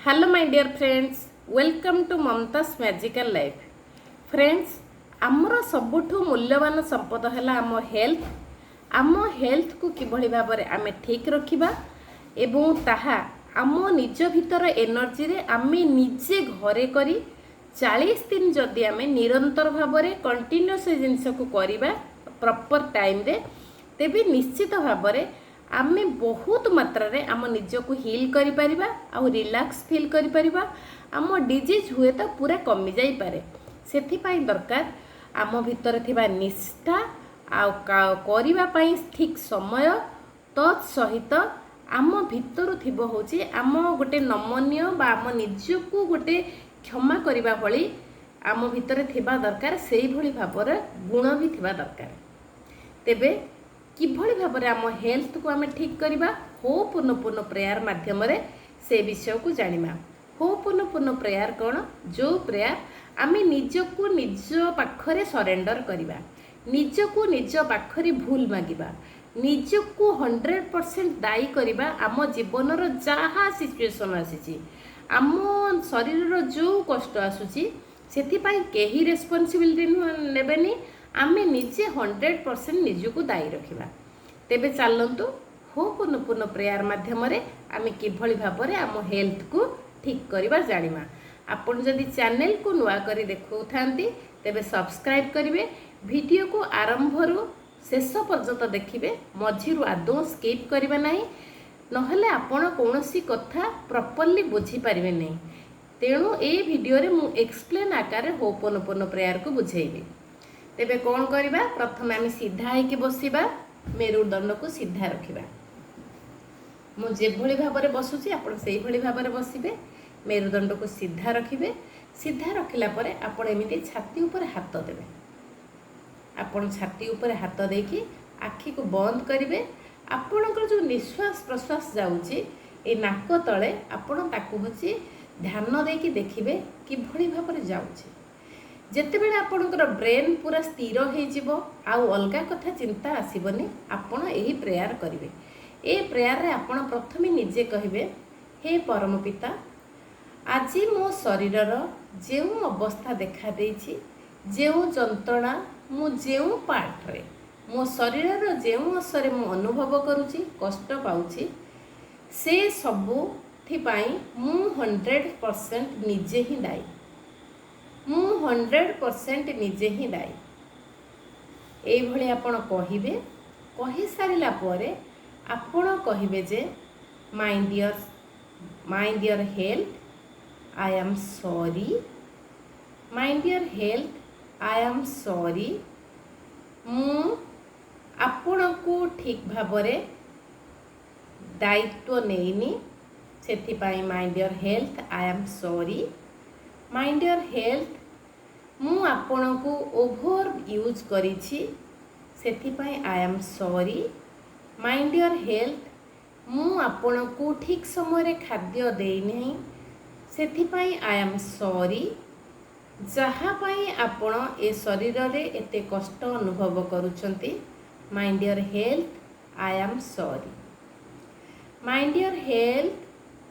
Hello my dear friends, welcome to Mamata's magical life. Friends, आमर सबुठु मूल्यवान संपद है आम हेल्थ। आम हेल्थ को किभली भाव में आम ठीक रखिबा एवं ताहा आम निज भीतर एनर्जी रे आमे निजे घरे करी 40 दिन जदि आम निरंतर भाव में कंटिन्यूअस जिनस को करवा प्रॉपर टाइम रे तेबे निश्चित भाव में आमे बहुत मात्रा रे आम निजको हील करि परिबा आ रिलैक्स फील करि परिबा। आम डिजीज हुए तो पूरा कमी जाई पारे। सेथि पाई दरकार आम भितर थिबा निष्ठा आ करिबा पाई ठीक समय तत्सहित आम भितर थिबो होची आम गोटे नमनीय बा आम निजको गोटे क्षमा करिबा भली आम भितर थिबा दरकार। सेही भली भाबर गुण भी थिबा दरकार। तेबे किभली भाव में आम हेल्थ को आम ठीक करवा होपुनपूर्ण प्रेयर माध्यम से विषय को जानिमा। होपुनपूर्ण प्रेयर कौन? जो प्रेयर आम निजको निज पाखरे सरेंडर करवा, निजको निज पाखरे भूल मागिबा, निजको 100% दायी करवा। आम जीवनर जहाँ सिचुएसन आसी आम शरीर जो कष्ट आसूची सेथिपाई केही रेस्पॉन्सिबिलिटी नेबेनी। आमे निजे 100% निजको दायी रखिबा। तेबे चलंतु होपुनपूर्ण प्रेयर माध्यम आमे किभली भाव में आम हेल्थ को ठीक करवा जानिमा। आपण जदि चैनल को नुआ करी देखौ थांती तेबे सब्सक्राइब करिवे, वीडियो को आरंभ रु शेष पर्यंत देखिबे, मझिरु आदौ स्किप करिवे नाही, नहले आपण कोनोसी कथा प्रॉपर्ली बुझी परिवे नाही। तेणु ए वीडियो रे मु एक्सप्लेन आकार होपुनपूर्ण प्रेयर को बुझेइबे। तेबे कौन करवा? प्रथम आम सीधा होके बसवा, मेरुदंड को सीधा रखा। मुझे भाव में बसुची आप भाव में बसवे, मेरुदंड को सीधा रखिए। सीधा रखिला परे आपण एमती छाती उपर हाथ देवे। आपण छाती उपर हाथ देकी आखि को बंद करेंगे। आपणकर जो निश्वास प्रश्वास जाऊँगी ए नाक तले आपण ताकू हूँ ध्यान देकी देखिए किभली भाव में जाऊँगी। जेतेबेले आपणकर ब्रेन पूरा स्थिर हो आउ अलगा कथा चिंता आसबनी, आपण यही प्रेयर करेंगे। ए प्रेयर रे आपण प्रथमे निजे कहिबे, हे परम पिता, आज मो शरीरर जेउ अवस्था देखा देछि, जेउ जंत्रणा मु जेउ पार्ट रे मो शरीरर जेउ असरे मु अनुभव करूछि, कष्ट पाउछि, से सबु थि पाई मु 100% निजे ही दायी। मु 100% निजे ही दायी। ये आपण कहिबे। कहि सारिला परे आपण कहिबे जे my dear health I am sorry, my dear health I am sorry. मु आपण को ठीक भाबरे दायित्व नेइनी, सेथिपाई my dear health I am sorry. My dear health मु आपण को ओभर यूज करिछि, सेथिपाई I am sorry. My dear health मु आपण को ठीक समय रे खाद्य देई नहीं, सेथिपाई आई एम सॉरी। जहाँ पाई आपण ए शरीर रे एते कष्ट अनुभव करूछंती, my dear health I am sorry. My dear health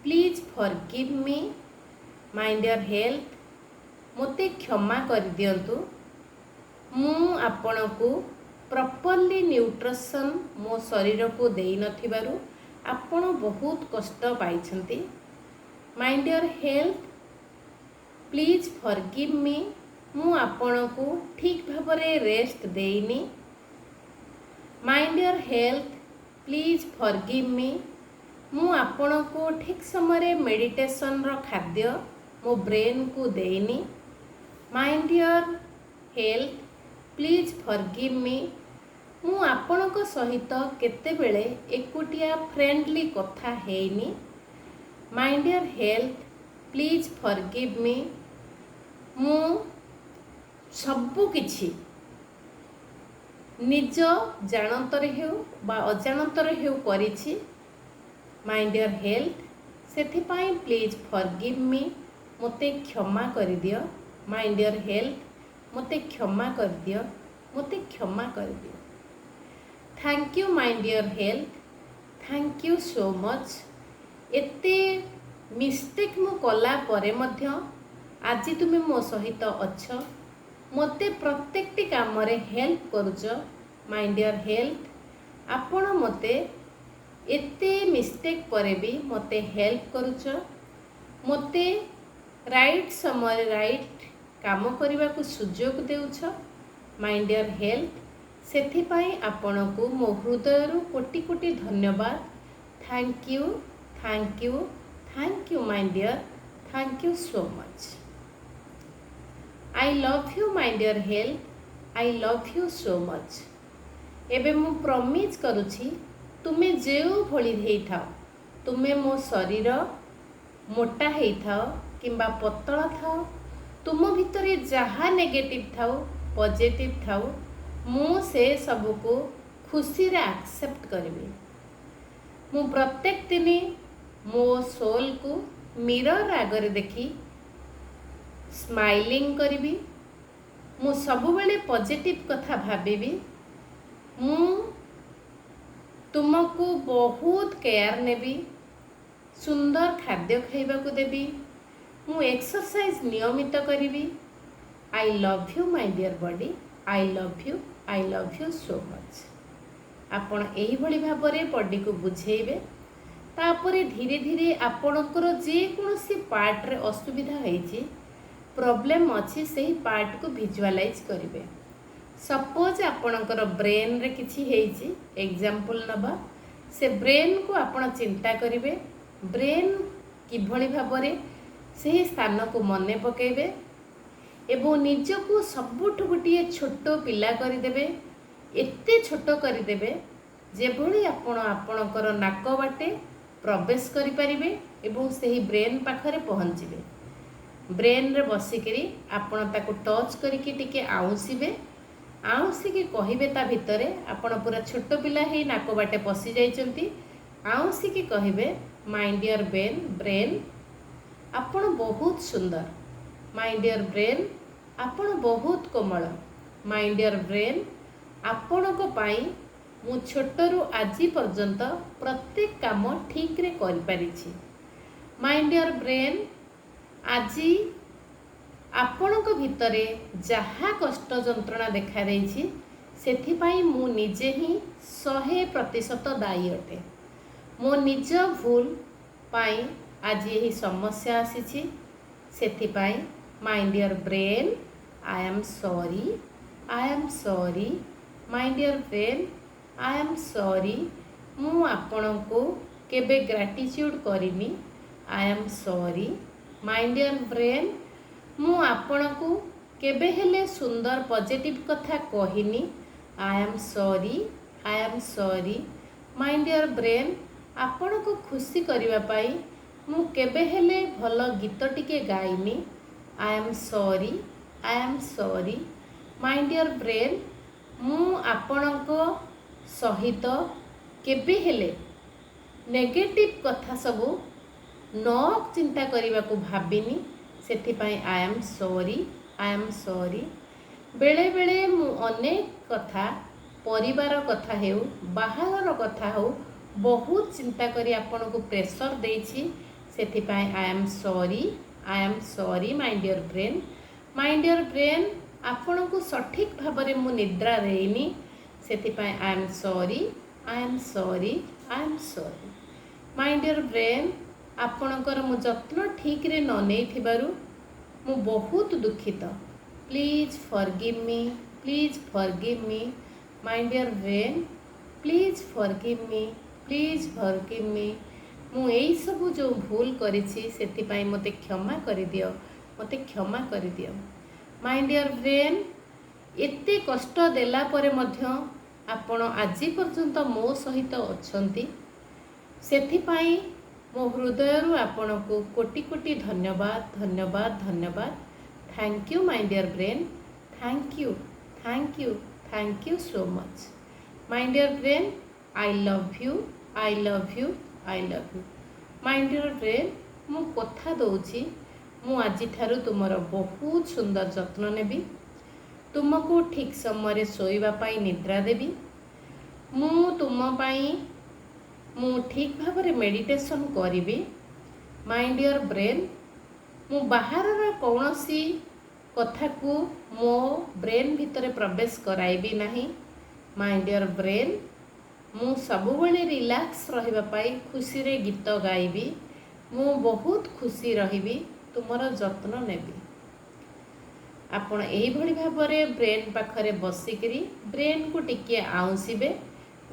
please forgive me. My dear health मोते क्षमा कर दियंतु। मु आपण को प्रॉपर्ली न्यूट्रिशन मो शरीर को देई नथिबारु आपण बहुत कष्ट पाइछंती। My dear health please forgive me. मु आपण को ठीक भाबरे रेस्ट देइनी। My dear health please forgive me. मु आपण को ठीक समय मेडिटेशन रो खाद्य मो ब्रेन को देनी। My dear health please forgive me. मु आपण को सहित केतेबेले एकुटिया फ्रेंडली कथा हेनी। My dear health please forgive me. मु सबु किछि निज जानतर हेउ बा अजानतर हेउ करिछि। माय डियर हेल्थ सेथिपाई प्लीज फॉरगिव मी। मोते क्षमा कर दियो। माय डियर हेल्थ मोते क्षमा कर दियो, मोते क्षमा कर दियो। Thank you my dear health, thank you so much. एते मिस्टेक मु कला परे मध्य आज तुम मो सहित अच्छ मते प्रत्येकटी काम रे हेल्प करूच माय डियर हेल्थ आपण मते एते मिस्टेक परे भी मते हेल्प करूच मते राइट समय राइट काम करने को सुजोग देउछ माय डियर हेल्थ सेथिपाई आपणको मो हृदय कोटि कोटि धन्यवाद thank you thank you thank you my dear thank you so much I love you my dear health I love you so much एबे मु प्रॉमिस करूछी तुमे जेउ भली हेइथाओ तुमे मो शरीर मोटा हेइथाओ किंबा पतला थाओ तुम भितर जहाँ नेगेटिव थाओ पॉजिटिव थाओ मु से सब को खुशी रे एक्सेप्ट करिबी मु प्रत्येक दिन मो सोल को मिरर आगरे देखी स्माइलिंग करिबी मु सब बेले पॉजिटिव कथा भाबिबी मु तुमको बहुत केयर नेबी सुंदर खाद्य खाइबा को देबी मु एक्सरसाइज नियमित करिबी I love you my dear body I love you so much आपण एही भली भाबरे बॉडी को बुझेइबे तापरे धीरे धीरे आपणकर जे कोनोसी पार्ट रे असुविधा हेछि प्रॉब्लम अछि सेही पार्ट को विजुअलाइज करिवे सपोज आपणकर ब्रेन रे किछि हेछि एग्जांपल नबा से ब्रेन को आपण चिंता करिवे ब्रेन किभली भाबरे से स्थान को मने पकेबे एवं निजको सबुठ गोटे छोट पिला करदेवे एते छोट करदेवे जेभली आपण आपणकर नाक बाटे प्रवेश करिपारिबे एवं सही ब्रेन पाखरे पहुँचबे ब्रेन रे बसिकरी आपण ताको टच करिके टिके आउंसिबे आउंसिके कहिबे ता भितरे आपण पूरा छोट पिला हे नाक बाटे पसि जाइचंती आउंसिके कहिबे माय डियर ब्रेन आपण बहुत सुंदर माय डियर ब्रेन आपण बहुत कोमल माय डियर ब्रेन आपण को पाई मु छोटरू आज पर्यंत प्रत्येक काम ठीक रे करि पारिछि माय डियर ब्रेन आज आपण को भितरे जहा कष्ट जंत्रणा देखा देछि सेथिपाई मु निजे ही 100% दायी अटे मो निज भूल पाई आज यही समस्या आसी सेथिपाई my dear brain I am sorry my dear brain I am sorry मु आपण को केबे ग्रैटिट्यूड करिनी I am sorry my dear brain मु आपण को केबे हेले सुंदर पॉजिटिव कथा कहिनी I am sorry my dear brain आपण को खुशी करिवा पाई मु केबे हेले भल गीत टिके गाइनी I am sorry my dear brain मु आपण को सहित केबे हेले नेगेटिव कथा सबू न चिंता करने को भाविनी सेथिपाई आई एम सॉरी बेले बेले मु अनेक कथा परिवार कथा हेउ बाहर कथा हो बहुत चिंता करी आपन को प्रेशर देछि सेथिपाई I am sorry my dear brain आपन को सठिक भाबरे मु निद्रा देइनी सेथिपाई I am sorry my dear brain आपणकर मु जत्न ठीक रे न नै थिबारु मु बहुत दुखित please forgive me my dear brain please forgive me मु एई सब जो भूल करिछि सेथिपाई मते क्षमा कर दियो माय डियर ब्रेन एते कष्ट देला परे मध्य आपण आज पर्यंत मो सहित अछंती सेथिपाई मो हृदय आपण को कोटि कोटि धन्यवाद thank you my dear brain thank you so much my dear brain I love you my dear brain मु कथा दउछि मु आज ठारू तुमर बहुत सुंदर जत्न नेबी तुमको ठीक समय शोइबा पाई निद्रा देवी मु तुम पाई मु ठीक भाव मेडिटेशन करी माय डियर ब्रेन मु बाहर कौनसी कथा को मो ब्रेन भितर प्रवेश कराइबी नहीं। माय डियर ब्रेन मु सबुबले रिलैक्स रहिबा पाई खुशी रे गीत गाइबी। मु बहुत खुशी रहिबी तुमर जत्न नेबी। आपण एही भली भाबरे ब्रेन पाखरे बसिकरी ब्रेन को टिके आउंसिबे,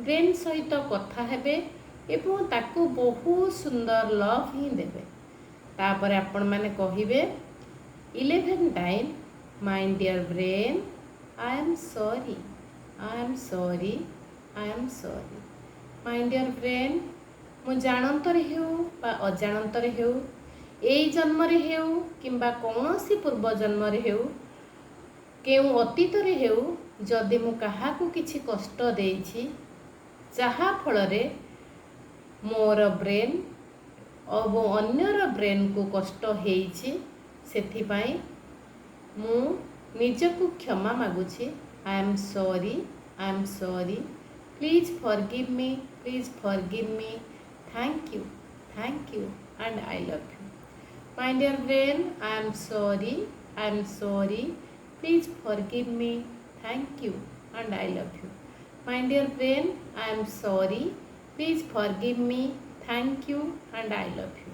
ब्रेन सहित कथा हेबे एवं ताकू बहुत सुंदर लव ही देबे। तापर आपण माने कहिबे 11 time my dear brain I am sorry, I am sorry, I am sorry. My dear brain मु जानंतरे हेउ बा अजानंतरे हेउ, एई जन्मरे हेउ किंबा कौनसी पूर्व जन्मरे हेउ, केउ अतीतरे हेउ, जदि मु काहाकू किछि कष्ट देइछि जहा फलरे मोर ब्रेन और अन्यर ब्रेन को कष्ट हेइछि, सेथिपाई मु निजकू क्षमा मागुछि। I am sorry, I am sorry, please forgive me, please forgive me, thank you and I love you. My dear brain I am sorry, I am sorry, please forgive me, thank you and I love you. My dear brain I am sorry, please forgive me, thank you and I love you.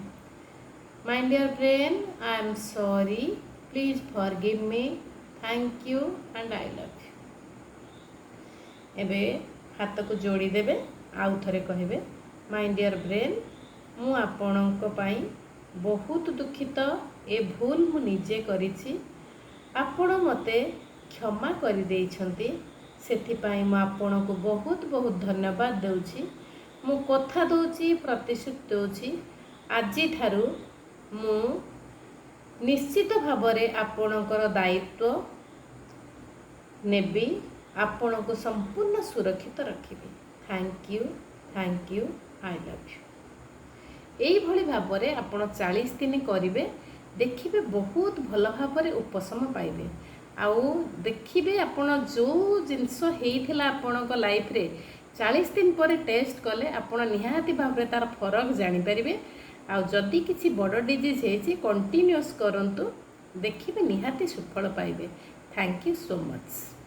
My dear brain I am sorry, please forgive me, thank you and I love you. एबे हाथ को जोड़ी देबे, आउ थरे कहिबे my dear brain मु आपणक पाई बहुत दुखित, ए भूल मु निजे करिछि, आपण मते क्षमा करि देइछंती, सेथिपाई मु आपणक बहुत बहुत धन्यवाद देउछि। मु कथा दउछि, प्रतिश्रुति दउछि, आजि ठारू मु निश्चित भावरे आपणकर दायित्व नेबी, आपण को संपूर्ण सुरक्षित रखिबी। Thank you I love you. एई भली भावरे आपण 40 दिन करिवे, देखिबे बहुत भल भावरे उपशम पाइबे। आउ देखिबे आपण जो जिंस हेइथिला आपणक लाइफ रे 40 दिन पर टेस्ट कले आपण निहाती भावरे तार फरक जानि परिबे। आउ जदि किछि बड़ डिजीज हेछि कंटिन्यूअस करंतु, देखिबे निहाती सुफल पाइबे। Thank you so much.